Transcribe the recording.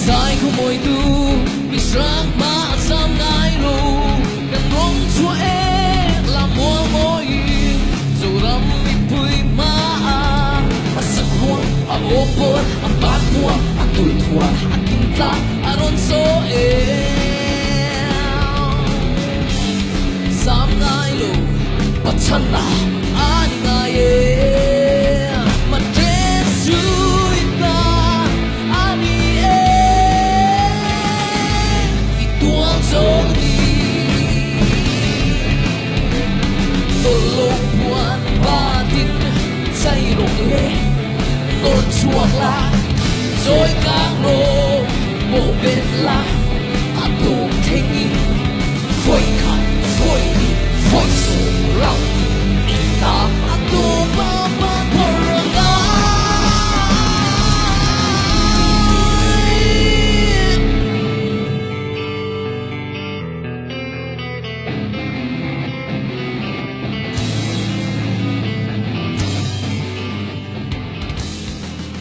sai không mồi tu bị sắc mà sam ngai lu cần rong chua e là mua môi dù ram bị pui ma a sắc hoa a opor a bát hoa a tul hoa a kim ta a ron so e sam ngai lu bắt chân na ani ngai e mà Jesus nôn chuộc la rồi càng lô bộ bên la tụ thình